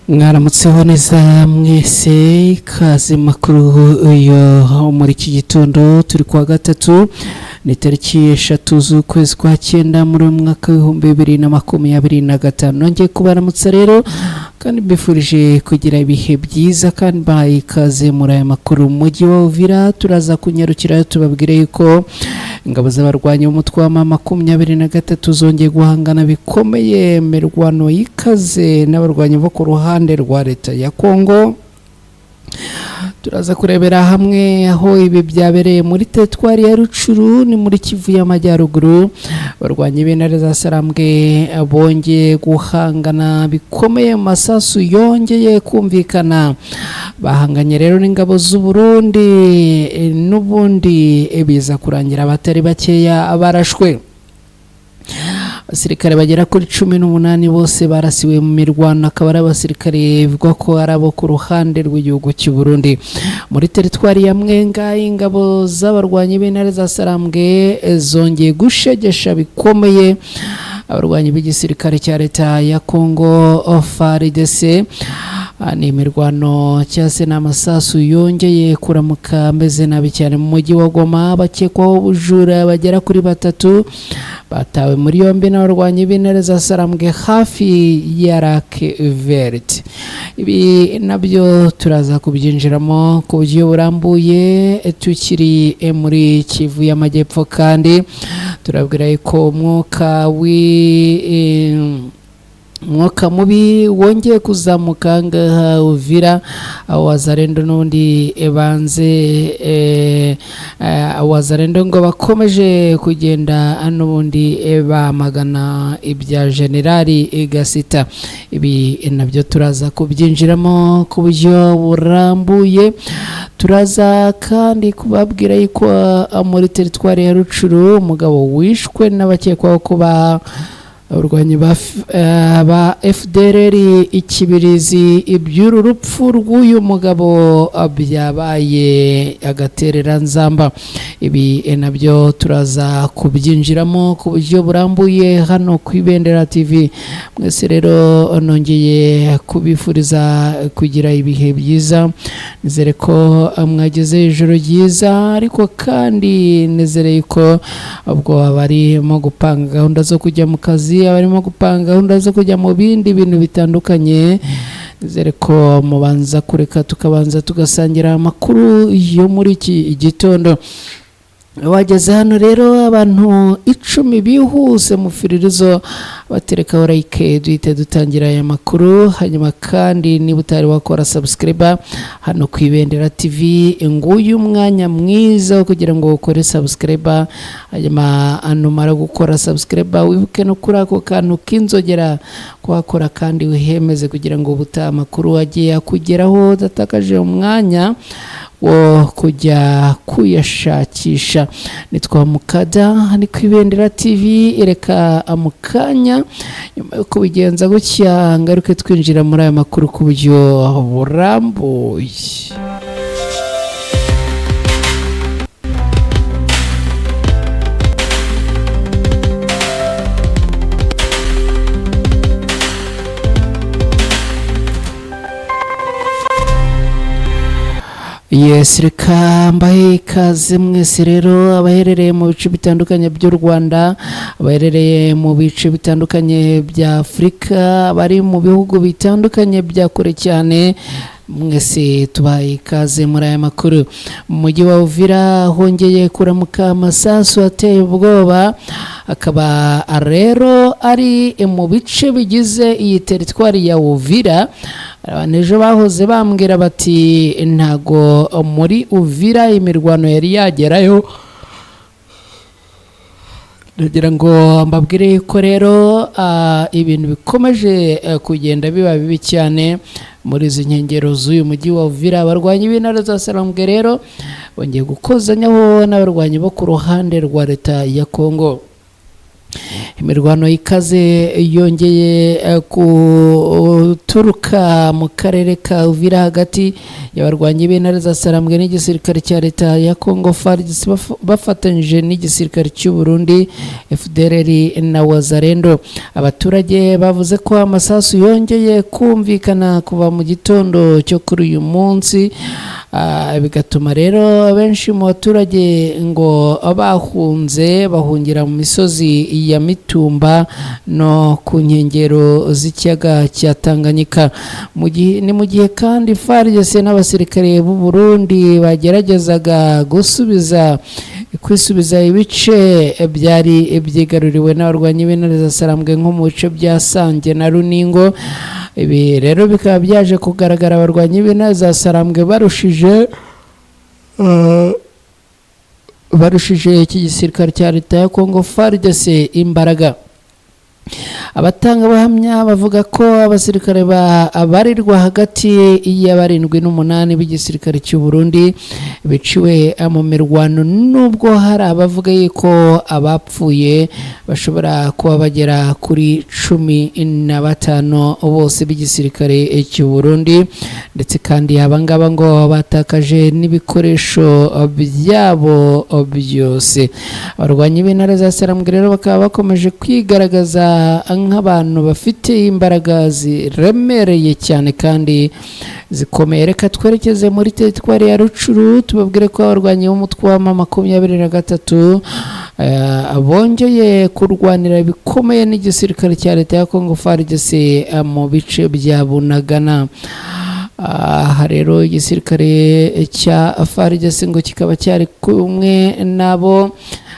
mwaramutseho neza mwese ikaze makuru yo muri iki gitondo turi kwa gatatu ni tariki 3 z'ukwezi kwa 9 muri mwaka wa 2025 nongeye kubaramutsa rero kandi mbifurije kugira ibihe byiza kandi bahaye ikaze muri aya makuru mu mujyi wa Uvira. Turaza kunyarukira tubabwire yuko ingabo z'abarwanyi b'umutwe wa mama 23 zongeye guhangana bikomeye mirwano y'ikaze n'abarwanyi bo ku ruhande rwa leta ya Kongo. Turaza kurebera hamwe aho ibi byabereye muri teritwari ya Rucuru ni muri Kivu y'Amajyaruguru. Barwanyi b'intare za Sarambwe bongeye guhangana bikomeye, masasu yongeye kumvikana. Bahanganye rero n'ingabo z'u Burundi n'ubundi biza kurangira abatari bakeya barashwe. Abasirikare bagera kuri 18 bose barasiwe mu mirwano, akaba ari abasirikare bivugwa ko ari abo ku ruhande rw'igihugu cy'u Burundi. Muri teritwari ya Mwenga ingabo z'abarwanyi b'intare za Sarambwe zongeye gushegesha bikomeye abarwanyi b'igisirikare cya leta ya Kongo FARDC. Ni imirwano cyase n'amasasu yongeye kuramuka meze nabi cyane mu mujyi wa Goma. Bakekwaho ubujura bagera kuri 3 batawe muri yombi n'abarwanyi b'intare za Sarambwe hafi ya Lac Vert. Ibi nabyo turaza kubyinjiramo ku buryo burambuye tukiri muri Kivu y'Amajyepfo, kandi turabwira ko umwuka mubi wongeye kuzamuka ngaha Uvira. Wazalendo n'undi Wazalendo ngo bakomeje kugenda n'ubundi bamagana ibya Generali Gasita. Ibi nabyo turaza kubyinjiramo ku buryo burambuye. Turaza kandi kubabwira yuko muri teritwari ya Rucuru umugabo wishwe n'abakekwaho kuba abarwanyi ba FDLR ikibirizi. iby'uru rupfu rw'uyu mugabo byabaye agaterera nzamba. Ibi nabyo turaza kubyinjiramo ku buryo burambuye hano ku Ibendera TV. Mwese rero nongeye kubifuriza kugira ibihe byiza, nizere ko mwageze ijoro ryiza, ariko kandi nizere ko ubwo barimo gupanga gahunda zo kujya mu kazi, abarimo gupanga gahunda zo kujya mu bindi bintu bitandukanye, nizere ko mubanza kureka tukabanza tugasangira amakuru yo muri iki gitondo. Wageze hano rero abantu 10 bihuse mu firirizo batereka like duhite dutangira aya makuru. Hanyuma kandi niba utari wakora subscribe hano ku Ibendera TV, nguyu umwanya mwiza kugira ngo ukore subscribe. Hanyuma numara gukora subscribe wibuke no kuri ako kantu k'inzogera kwakora, kandi wihemeze kugira ngo ubutaha amakuru agiye akugeraho udatakaje umwanya wo kujya kuyashakisha. Nitwa Mukada, ni ku Ibendera TV. Ireka amukanya nyuma yo kubigenza gutya ngaruke twinjira muri aya makuru ku buryo burambuye. Yes, reka mbahe ikaze mwese rero abaherereye mu bice bitandukanye by'u Rwanda, abaherereye mu bice bitandukanye bya Afurika, bari mu bihugu bitandukanye bya kure cyane, mwese tubaye ikaze muri aya makuru. Mu mujyi wa Uvira hongeye kuramuka amasasu ateye ubwoba, akaba rero ari mu bice bigize iyi teritwari ya Uvira. Ejo bahoze bambwira bati ntago muri Uvira imirwano yari yagerayo, ndagira ngo mbabwire ko rero ibintu bikomeje kugenda biba bibi cyane muri izi nkengero z'uyu mujyi wa Uvira. Abarwanyi b'intare za Sarambwe rero bongeye gukozanyaho n'abarwanyi bo ku ruhande rwa leta ya Kongo. imirwano ikaze yongeye guturuka mu karere ka Uvira hagati y'abarwanyi b'intare za Sarambwe n'igisirikare cya leta ya Congo FARDC bafatanyije n'igisirikare cy'u Burundi FDLR na Wazalendo. Abaturage bavuze ko amasasu yongeye kumvikana kuva mu gitondo cyo kuri uyu munsi, bigatuma rero benshi mu baturage ngo bahungira mu misozi ya Mitumba no ku nkengero z'ikiyaga cya Tanganyika. Mu gihe kandi FARDC n'abasirikare b'u Burundi bageragezaga kwisubiza ibice byari byigaruriwe n'abarwanyi b'intare za Sarambwe nko mu bice bya Sange na Runingo. Ibi rero bikaba byaje kugaragara abarwanyi b'intare za Sarambwe barushije iki gisirikare cya leta ya Congo FARDC imbaraga. Abatanga bahamya bavuga ko abasirikare babarirwa hagati y'abarindwi n'umunani b'igisirikare cy'u Burundi biciwe mu mirwano, nubwo hari abavuga yuko abapfuye bashobora kuba bagera kuri 15 bose b'igisirikare cy'u Burundi, ndetse kandi abangaba ngo batakaje n'ibikoresho byabo byose. Abarwanyi b'intare za Sarambwe rero bakaba bakomeje kwigaragaza nk'abantu bafite imbaraga ziremereye cyane kandi zikomeye. Reka twerekeze muri teritwari ya Rucuru tubabwire ko abarwanyi b'umutwe wa M23 bongeye kurwanira bikomeye n'igisirikare cya leta ya Congo FARDC mu bice bya Bunagana. Aha rero igisirikare cya FARDC ngo kikaba cyari kumwe nabo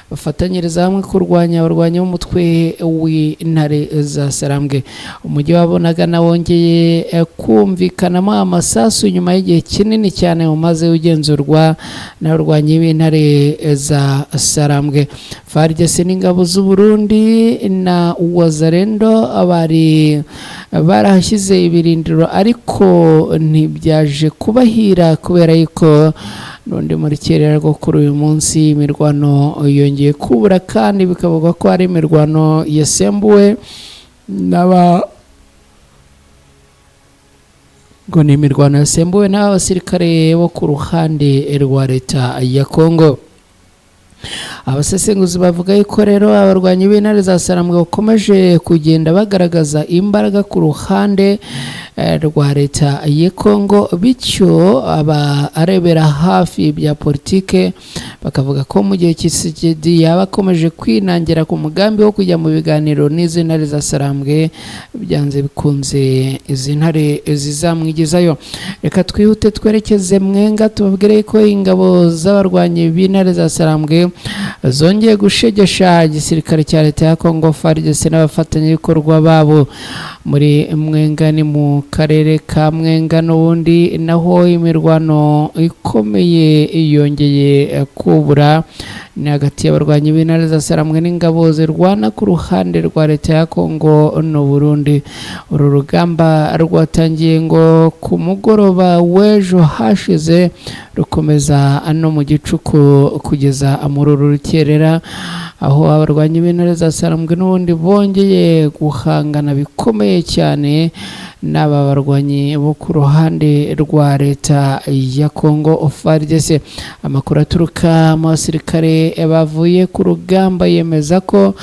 bafatanyiriza hamwe kurwanya abarwanyi b'umutwe w'intare za Sarambwe. Umujyi wa Bunagana wongeye kumvikanamo amasasu nyuma y'igihe kinini cyane umaze ugenzurwa n'abarwanyi b'intare za Sarambwe. FARDC n'ingabo z'u Burundi na Wazalendo bari barahashyize ibirindiro, ariko ntibyaje kubahira kubera yuko n'undi muri kerera rwo kuri uyu munsi imirwano yongeye kubura, kandi bikavuga ko ari imirwano yasembuwe n'abasirikare bo ku ruhande rwa leta ya Congo. Abasesenguzi bavuga yuko rero abarwanyi b'intare za Sarambwe bakomeje kugenda bagaragaza imbaraga ku ruhande rwa leta ya Congo, bityo abarebera hafi bya politike bakavuga ko mu gihe Tshisekedi yaba akomeje kwinangira ku mugambi wo kujya mu biganiro n'izi ntare za Sarambwe, byanze bikunze izi ntare zizamwigizayo. Reka twihute twerekeze Mwenga tubabwire ko ingabo z'abarwanyi b'intare za Sarambwe zongeye gushegesha igisirikare cya leta ya Congo FARDC n'abafatanyabikorwa babo muri Mwenga. Ni mu karere ka Mwenga n'ubundi naho imirwano ikomeye yongeye kubura ni hagati y'abarwanyi b'intare za Sarambwe n'ingabo zirwana ku ruhande rwa leta ya Congo n'u Burundi. Uru rugamba rwatangiye ngo ku mugoroba w'ejo hashize rukomeza no mu gicuku kugeza muri uru rukerera, aho abarwanyi b'intare za Sarambwe n'ubundi bongeye guhangana bikomeye cyane n'aba barwanyi bo ku ruhande rwa leta ya Congo FARDC. Amakuru aturuka mu basirikare bavuye ku rugamba yemeza ko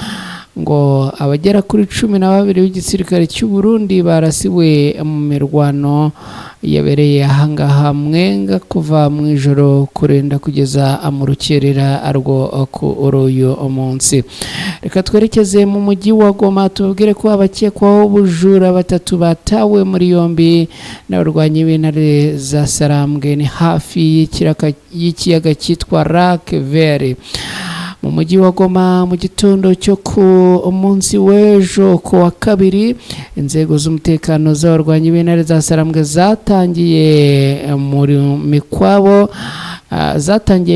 ngo abagera kuri 12 b'igisirikare cy'u Burundi barasiwe mu mirwano yabereye ahangaha Mwenga kuva mu ijoro kurenda kugeza mu rukerera arwo ku uyu munsi. Reka twerekeze mu mujyi wa Goma tubabwire ko abakekwaho ubujura 3 batawe muri yombi n'abarwanyi b'intare za Sarambwe ni hafi y'ikiyaga cyitwa Lac Vert mu mujyi wa Goma mu gitondo cyo ku munsi w'ejo ku wa kabiri. Inzego z'umutekano z'abarwanyi b'intare za Sarambwe zatangiye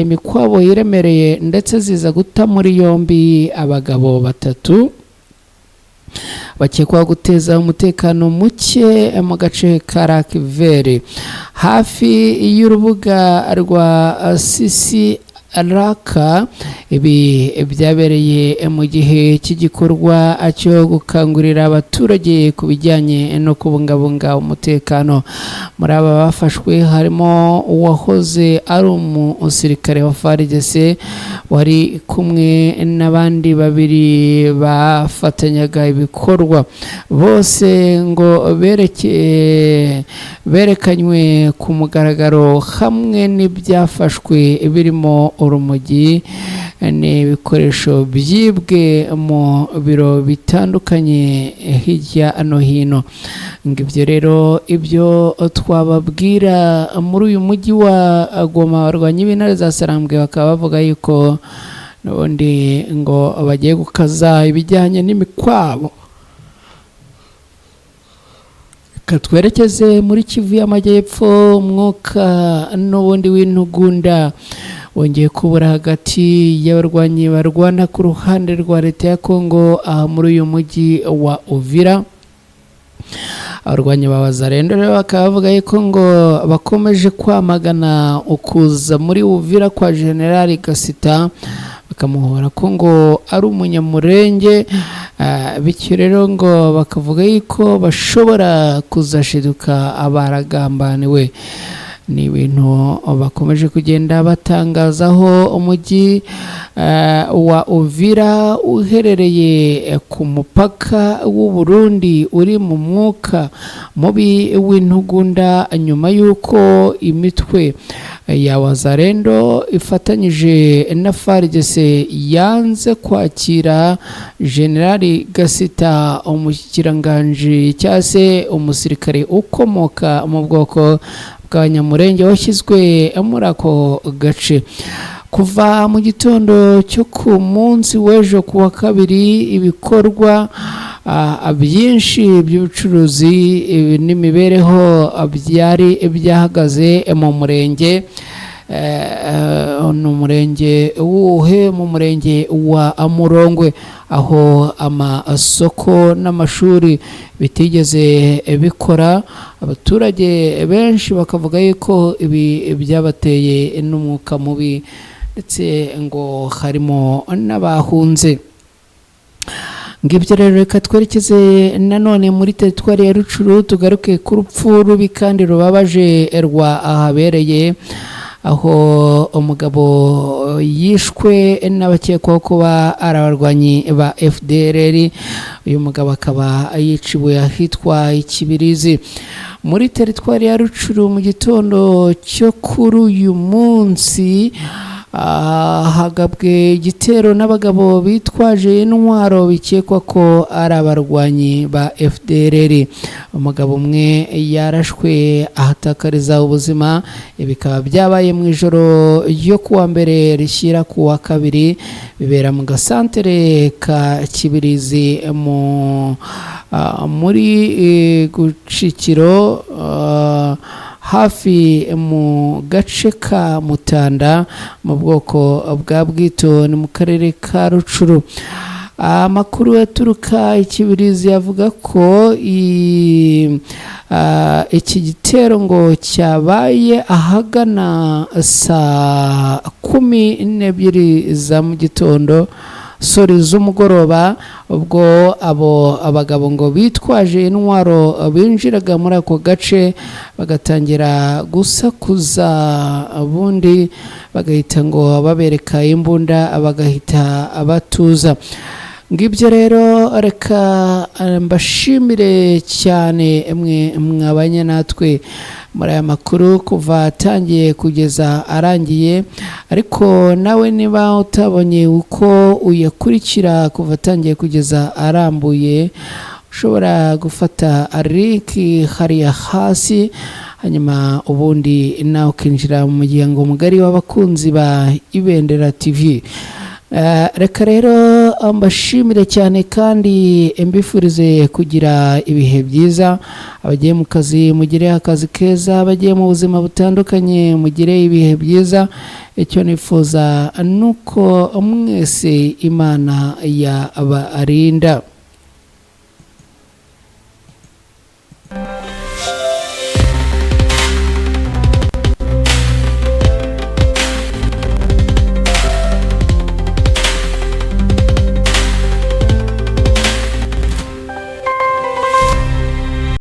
imikwabo iremereye ndetse ziza guta muri yombi abagabo 3 bakekwa guteza umutekano muke mu gace ka Lac Vert hafi y'urubuga rwa raka. Ibi byabereye mu gihe cy'igikorwa cyo gukangurira abaturage ku bijyanye no kubungabunga umutekano. Muri aba bafashwe harimo uwahoze ari umusirikare wa FARDC wari kumwe n'abandi babiri bafatanyaga ibikorwa. Bose ngo berekanywe ku mugaragaro hamwe n'ibyafashwe birimo urumogi n'ibikoresho byibwe mu biro bitandukanye hirya no hino. Ngibyo rero ibyo twababwira muri uyu mujyi wa Goma. Abarwanyi b'intare za Sarambwe bakaba bavuga yuko n'ubundi ngo bagiye gukaza ibijyanye n'imikwabo. Twerekeze muri Kivu y'Amajyepfo. Umwuka n'ubundi w'intugunda wongeye kubura hagati y'abarwanyi barwana ku ruhande rwa leta ya Kongo aha muri uyu mujyi wa Uvira. Abarwanyi ba Wazalendo rero bakaba bavuga yuko ngo bakomeje kwamagana ukuza muri Uvira kwa General Gasita, bakamuhora ko ngo ari umunyamurenge. Bityo rero ngo bakavuga yuko bashobora kuzashiduka abaragambaniwe. Ni ibintu bakomeje kugenda batangazaho. Umujyi wa Uvira uherereye ku mupaka w'u Burundi uri mu mwuka mubi w'intugunda nyuma y'uko imitwe ya Wazalendo ifatanyije na FARDC yanze kwakira General Gasita, umushyikiranganje cyangwa se umusirikare ukomoka mu bwoko bw'abanyamurenge washyizwe muri ako gace. Kuva mu gitondo cyo ku munsi w'ejo ku wa kabiri, ibikorwa byinshi by'ubucuruzi n'imibereho byari byahagaze mu murenge. Mu murenge wuhe? Mu murenge wa Murongwe, aho amasoko n'amashuri bitigeze bikora. Abaturage benshi bakavuga yuko ibi byabateye n'umwuka mubi, ndetse ngo harimo n'abahunze. Ngibyo rero reka twerekeze nanone muri teritwari ya Rucuru, tugaruke ku rupfu rubi kandi rubabaje rwa ahabereye, aho umugabo yishwe n'abakekwaho kuba ari abarwanyi ba FDLR. Uyu mugabo akaba yiciwe ahitwa Ikibirizi muri teritwari ya Rucuru mu gitondo cyo kuri uyu munsi. Hagabwe igitero n'abagabo bitwaje intwaro bikekwa ko ari abarwanyi ba FDLR. Umugabo umwe yarashwe ahatakariza ubuzima. Bikaba byabaye mu ijoro ryo kuwa mbere rishyira ku wa kabiri, bibera mu gasantere ka Kibirizi muri Gucikiro, hafi mu gace ka Mutanda mu bwoko bwa Bwito, ni mu karere ka Rucuru. Amakuru yaturuka Ikibirizi yavuga ko iki gitero ngo cyabaye ahagana saa 12 za mu gitondo z'umugoroba, ubwo abagabo ngo bitwaje intwaro binjiraga muri ako gace bagatangira gusakuza, ubundi bagahita ngo babereka imbunda bagahita batuza. Ngibyo rero reka mbashimire cyane mwe mwabanye natwe muri aya makuru kuva atangiye kugeza arangiye. Ariko nawe niba utabonye uko uyakurikira kuva atangiye kugeza arambuye, ushobora gufata link hariya hasi, hanyuma ubundi nawe ukinjira mu muryango mugari w'abakunzi ba Ibendera TV. Reka rero mbashimire cyane kandi mbifurize kugira ibihe byiza. Abagiye mu kazi mugire akazi keza, abagiye mu buzima butandukanye mugire ibihe byiza. Icyo nifuza nuko mwese Imana yabarinda.